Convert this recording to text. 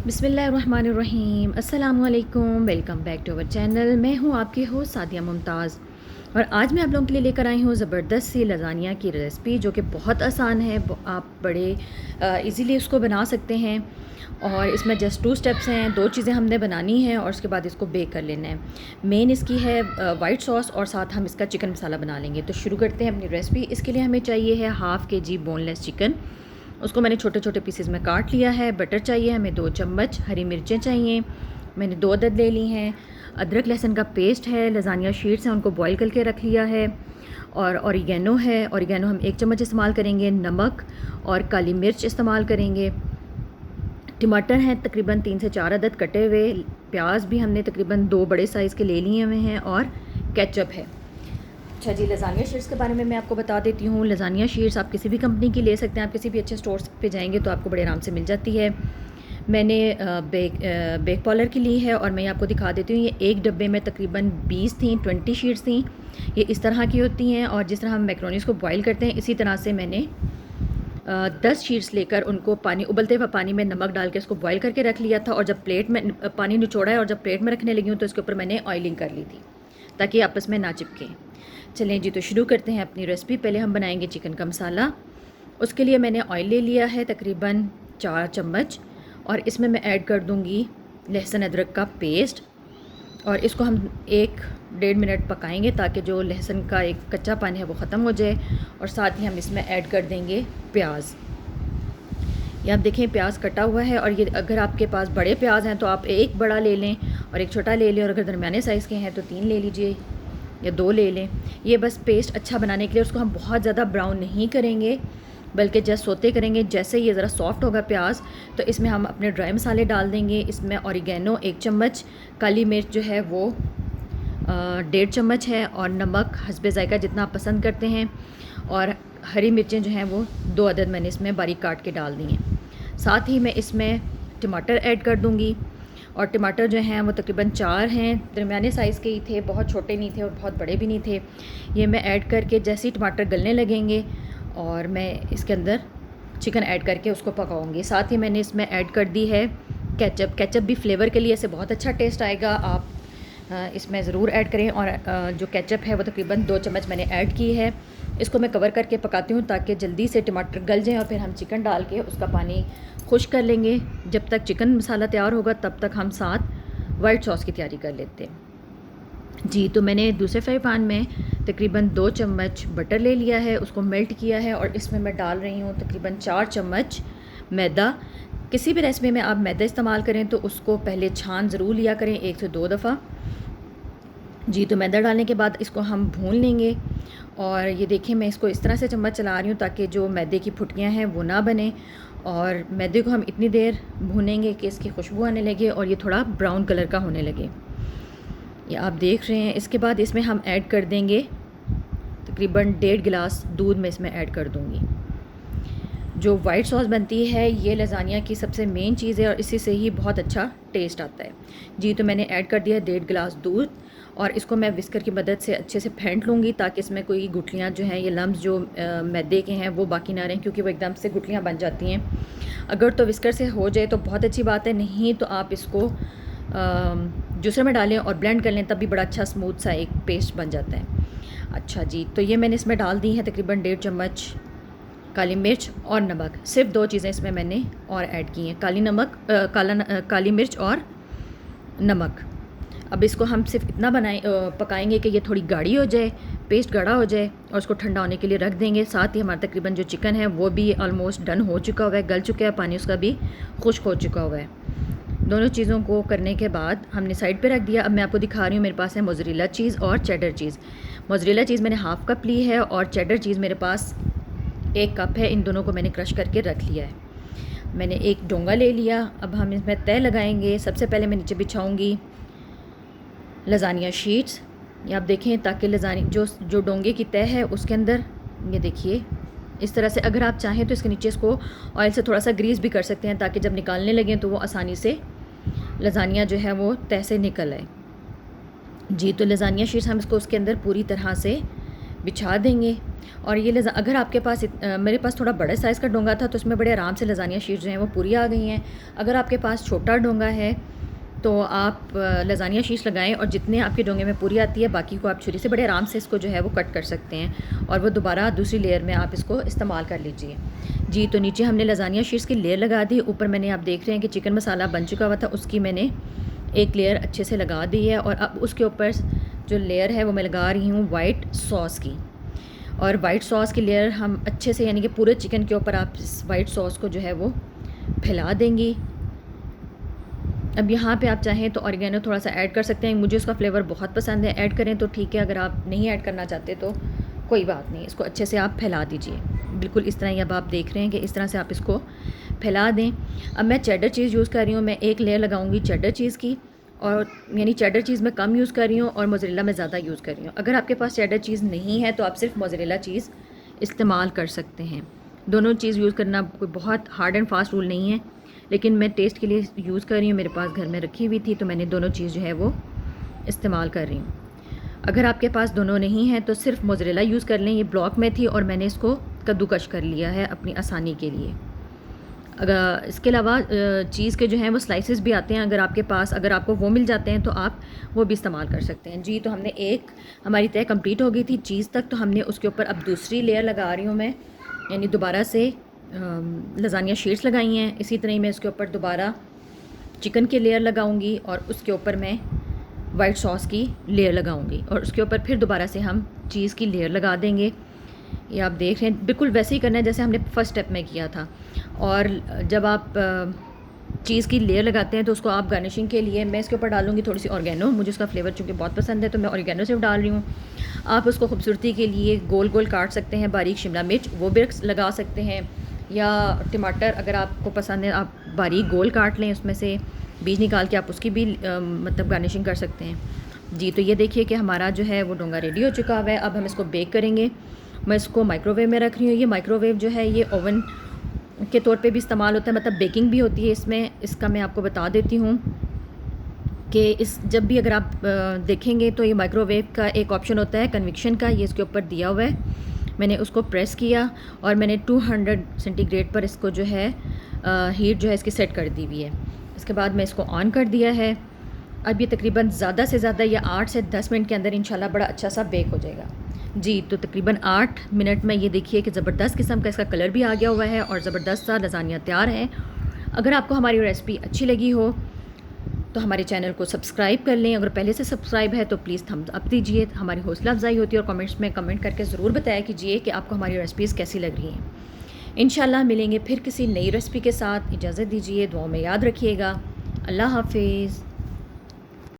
बिस्मिल्लाहिर्रहमानिर्रहीम। अस्सलामुअलैकुम। Welcome back to our channel. मैं हूँ आपकी होस्ट सादिया मुमताज़ और आज मैं आप लोगों के लिए लेकर आई हूँ ज़बरदस्त सी लज़ानिया की रेसिपी जो कि बहुत आसान है। आप बड़े इजीली इसको बना सकते हैं और इसमें जस्ट 2 स्टेप्स हैं। 2 चीज़ें हमने बनानी है और उसके बाद इसको बेक कर लेना है। मेन इसकी है वाइट सॉस और साथ हम इसका चिकन मसाला बना लेंगे। तो शुरू करते हैं अपनी रेसिपी। इसके लिए हमें चाहिए है हाफ़ kg बोनलेस चिकन। उसको मैंने छोटे छोटे पीसेस में काट लिया है। बटर चाहिए हमें 2 चम्मच। हरी मिर्चें चाहिए, मैंने 2 अदद ले ली हैं। अदरक लहसुन का पेस्ट है। लज़ानिया शीट्स हैं, उनको बॉईल करके रख लिया है। और ऑरिगेनो है, ऑरिगेनो हम 1 चम्मच इस्तेमाल करेंगे। नमक और काली मिर्च इस्तेमाल करेंगे। टमाटर हैं तकरीबन 3 से 4 अदद कटे हुए। प्याज भी हमने तकरीबन 2 बड़े साइज़ के ले लिए हुए हैं और केचप है। अच्छा जी, लज़ानिया शीट्स के बारे में मैं आपको बता देती हूँ। लज़ानिया शीट्स आप किसी भी कंपनी की ले सकते हैं। आप किसी भी अच्छे स्टोर्स पे जाएंगे तो आपको बड़े आराम से मिल जाती है। मैंने बेक पॉलर की ली है और मैं आपको दिखा देती हूँ। ये एक डब्बे में तकरीबन 20 थी, 20 शीट्स थी। ये इस तरह की होती हैं और जिस तरह हम मैक्रोनीस को बॉईल करते हैं इसी तरह से मैंने 10 शीट्स लेकर उनको पानी उबलते हुए पानी में नमक डाल के उसको बॉईल करके रख लिया था। और जब प्लेट में पानी निचोड़ा है और जब प्लेट में रखने लगी हूँ तो इसके ऊपर मैंने ऑयलिंग कर ली थी ताकि आपस में ना चिपके। चलें जी, तो शुरू करते हैं अपनी रेसिपी। पहले हम बनाएंगे चिकन का मसाला। उसके लिए मैंने ऑयल ले लिया है तकरीबन 4 चम्मच और इसमें मैं ऐड कर दूंगी लहसुन अदरक का पेस्ट और इसको हम 1-1.5 मिनट पकाएंगे ताकि जो लहसुन का एक कच्चापन है वो ख़त्म हो जाए। और साथ ही हम इसमें ऐड कर देंगे प्याज। ये आप देखें प्याज कटा हुआ है। और ये अगर आपके पास बड़े प्याज हैं तो आप एक बड़ा ले लें और एक छोटा ले लें, और अगर दरमियाने साइज़ के हैं तो 3 ले लीजिए या 2 ले लें। ये बस पेस्ट अच्छा बनाने के लिए। उसको हम बहुत ज़्यादा ब्राउन नहीं करेंगे बल्कि जस्ट सोते करेंगे। जैसे ये ज़रा सॉफ्ट होगा प्याज तो इसमें हम अपने ड्राई मसाले डाल देंगे। इसमें ऑरिगेनो 1 चम्मच, काली मिर्च जो है वो 1.5 चम्मच है और नमक हस्बे ज़ायका जितना आप पसंद करते हैं। और हरी मिर्चें जो हैं वो 2 अदद मैंने इसमें बारीक काट के डाल दी हैं। साथ ही मैं इसमें टमाटर ऐड कर दूँगी और टमाटर जो हैं वो तकरीबन 4 हैं। दरमियाने साइज़ के ही थे, बहुत छोटे नहीं थे और बहुत बड़े भी नहीं थे। ये मैं ऐड करके जैसे ही टमाटर गलने लगेंगे और मैं इसके अंदर चिकन ऐड करके उसको पकाऊंगी। साथ ही मैंने इसमें ऐड कर दी है केचप। केचप भी फ्लेवर के लिए इससे बहुत अच्छा टेस्ट आएगा। आप इसमें ज़रूर ऐड करें। और जो केचप है वो तकरीबन 2 चम्मच मैंने ऐड की है। इसको मैं कवर करके पकाती हूँ ताकि जल्दी से टमाटर गल जाएँ और फिर हम चिकन डाल के उसका पानी खुश कर लेंगे। जब तक चिकन मसाला तैयार होगा तब तक हम साथ वाइट सॉस की तैयारी कर लेते हैं जी। तो मैंने दूसरे फ्राई पैन में तकरीबन 2 चम्मच बटर ले लिया है, उसको मेल्ट किया है और इसमें मैं डाल रही हूँ तकरीबन 4 चम्मच मैदा। किसी भी रेसिपी में आप मैदा इस्तेमाल करें तो उसको पहले छान ज़रूर लिया करें 1 से 2 दफ़ा जी। तो मैदा डालने के बाद इसको हम भून लेंगे। और ये देखें मैं इसको इस तरह से चम्मच चला रही हूँ ताकि जो मैदे की फुटकियाँ हैं वो ना बने। और मैदे को हम इतनी देर भूनेंगे कि इसकी खुशबू आने लगे और ये थोड़ा ब्राउन कलर का होने लगे। ये आप देख रहे हैं। इसके बाद इसमें हम ऐड कर देंगे तकरीबन 1.5 गिलास दूध में इसमें ऐड कर दूँगी। जो वाइट सॉस बनती है ये लज़ानिया की सबसे मेन चीज़ है और इसी से ही बहुत अच्छा टेस्ट आता है जी। तो मैंने ऐड कर दिया 1.5 गिलास दूध और इसको मैं विस्कर की मदद से अच्छे से फेंट लूँगी ताकि इसमें कोई गुठलियाँ जो हैं, ये लम्स जो मैदे के हैं वो बाकी ना रहें, क्योंकि वो एकदम से गुठलियाँ बन जाती हैं। अगर तो विस्कर से हो जाए तो बहुत अच्छी बात है, नहीं तो आप इसको जूसर में डालें और ब्लेंड कर लें, तब भी बड़ा अच्छा स्मूथ सा एक पेस्ट बन जाता है। अच्छा जी, तो ये मैंने इसमें डाल दी है तकरीबन 1.5 चम्मच काली मिर्च और नमक। सिर्फ 2 चीज़ें इसमें मैंने और ऐड की हैं, काली मिर्च और नमक। अब इसको हम सिर्फ इतना पकाएंगे कि ये थोड़ी गाढ़ी हो जाए, पेस्ट गाढ़ा हो जाए और उसको ठंडा होने के लिए रख देंगे। साथ ही हमारा तकरीबन जो चिकन है वो भी ऑलमोस्ट डन हो चुका हुआ है, गल चुका है, पानी उसका भी खुश्क हो चुका हुआ है। दोनों चीज़ों को करने के बाद हमने साइड पे रख दिया। अब मैं आपको दिखा रही हूँ, मेरे पास है मोज़रेला चीज़ और चेडर चीज़। मोज़रेला चीज़ मैंने हाफ़ कप ली है और चेडर चीज़ मेरे पास 1 कप है। इन दोनों को मैंने क्रश करके रख लिया है। मैंने एक डोंगा ले लिया। अब हम इसमें तय लगाएंगे। सबसे पहले मैं नीचे बिछाऊंगी लज़ानिया शीट्स। ये आप देखें ताकि लज़ानी जो डोंगे की तय है उसके अंदर ये देखिए इस तरह से। अगर आप चाहें तो इसके नीचे इसको ऑयल से थोड़ा सा ग्रीस भी कर सकते हैं ताकि जब निकालने लगें तो वो आसानी से लज़ानिया जो है वो तय से निकल आए जी। तो लज़ानिया शीट्स हम इसको उसके अंदर पूरी तरह से बिछा देंगे। और ये अगर आपके पास मेरे पास थोड़ा बड़े साइज़ का डोंगा था तो उसमें बड़े आराम से लज़ानिया शीट्स जो हैं वो पूरी आ गई हैं। अगर आपके पास छोटा डोंगा है तो आप लज़ानिया शीट्स लगाएं और जितने आपके डोंगे में पूरी आती है बाकी को आप छुरी से बड़े आराम से इसको जो है वो कट कर सकते हैं और वो दोबारा दूसरी लेयर में आप इसको इस्तेमाल कर लीजिए। जी, तो नीचे हमने लज़ानिया शीट्स की लेयर लगा दी। ऊपर मैंने आप देख रहे हैं कि चिकन मसाला बन चुका हुआ था, उसकी मैंने एक लेयर अच्छे से लगा दी है और अब उसके ऊपर जो लेयर है वो मैं लगा रही हूँ वाइट सॉस की। और वाइट सॉस की लेयर हम अच्छे से यानी कि पूरे चिकन के ऊपर आप इस वाइट सॉस को जो है वो फैला देंगी। अब यहाँ पे आप चाहें तो ऑरिगेनो थोड़ा सा ऐड कर सकते हैं, मुझे उसका फ्लेवर बहुत पसंद है, ऐड करें तो ठीक है, अगर आप नहीं ऐड करना चाहते तो कोई बात नहीं। इसको अच्छे से आप फैला दीजिए, बिल्कुल इस तरह ही। अब आप देख रहे हैं कि इस तरह से आप इसको फैला दें। अब मैं चेडर चीज़ यूज़ कर रही हूँ, मैं एक लेयर लगाऊंगी चेडर चीज़ की, और यानी चेडर चीज़ मैं कम यूज़ कर रही हूँ और मोज़रेला मैं ज़्यादा यूज़ कर रही हूँ। अगर आपके पास चेडर चीज़ नहीं है तो आप सिर्फ मोज़रेला चीज़ इस्तेमाल कर सकते हैं। दोनों चीज़ यूज़ करना कोई बहुत हार्ड एंड फास्ट रूल नहीं है, लेकिन मैं टेस्ट के लिए यूज़ कर रही हूँ, मेरे पास घर में रखी हुई थी तो मैंने दोनों चीज़ जो है वो इस्तेमाल कर रही हूँ। अगर आपके पास दोनों नहीं है तो सिर्फ मोज़रेला यूज़ कर लें। ये ब्लॉक में थी और मैंने इसको कद्दूकश कर लिया है अपनी आसानी के लिए। अगर इसके अलावा चीज़ के जो हैं वो स्लाइसेस भी आते हैं, अगर आपके पास, अगर आपको वो मिल जाते हैं तो आप वो भी इस्तेमाल कर सकते हैं। जी, तो हमने एक हमारी तय कंप्लीट हो गई थी चीज़ तक, तो हमने उसके ऊपर अब दूसरी लेयर लगा रही हूँ मैं, यानी दोबारा से लज़ानिया शीट्स लगाई हैं। इसी तरह ही मैं इसके ऊपर दोबारा चिकन की लेयर लगाऊंगी और उसके ऊपर मैं वाइट सॉस की लेयर लगाऊंगी और उसके ऊपर फिर दोबारा से हम चीज़ की लेयर लगा देंगे। ये आप देख रहे हैं, बिल्कुल वैसे ही करना है जैसे हमने फर्स्ट स्टेप में किया था। और जब आप चीज़ की लेयर लगाते हैं तो उसको आप गार्निशिंग के लिए, मैं इसके ऊपर डालूंगी थोड़ी सी ऑर्गेनो, मुझे उसका फ्लेवर चूँकि बहुत पसंद है तो मैं ऑर्गेनो से डाल रही हूँ। आप उसको खूबसूरती के लिए गोल गोल काट सकते हैं, बारीक शिमला मिर्च वो भी लगा सकते हैं, या टमाटर अगर आपको पसंद है आप बारीक गोल काट लें, उसमें से बीज निकाल के आप उसकी भी मतलब गार्निशिंग कर सकते हैं। जी, तो ये देखिए कि हमारा जो है वो डोंगा रेडी हो चुका हुआ है। अब हम इसको बेक करेंगे। मैं इसको माइक्रोवेव में रख रही हूँ। ये माइक्रोवेव जो है ये ओवन के तौर पे भी इस्तेमाल होता है, मतलब बेकिंग भी होती है इसमें। इसका मैं आपको बता देती हूँ कि इस जब भी अगर आप देखेंगे तो ये माइक्रोवेव का एक ऑप्शन होता है कन्विक्शन का, ये इसके ऊपर दिया हुआ है। मैंने उसको प्रेस किया और मैंने 200 सेंटीग्रेड पर इसको जो है हीट जो है इसकी सेट कर दी हुई है। इसके बाद मैं इसको ऑन कर दिया है। अब ये तकरीबन ज़्यादा से ज़्यादा या 8 से 10 मिनट के अंदर इंशाल्लाह बड़ा अच्छा सा बेक हो जाएगा। जी, तो तकरीबन 8 मिनट में ये देखिए कि ज़बरदस्त किस्म का इसका कलर भी आ गया हुआ है और ज़बरदस्त सा लज़ानिया तैयार है। अगर आपको हमारी रेसिपी अच्छी लगी हो तो हमारे चैनल को सब्सक्राइब कर लें। अगर पहले से सब्सक्राइब है तो प्लीज़ थम्स अप दीजिए, हमारी हौसला अफजाई होती है। और कमेंट्स में कमेंट करके ज़रूर बताया कीजिए कि आपको हमारी रेसिपीज़ कैसी लग रही हैं। इंशाल्लाह मिलेंगे फिर किसी नई रेसिपी के साथ। इजाज़त दीजिए, दुआ में याद रखिएगा। अल्लाह हाफिज़।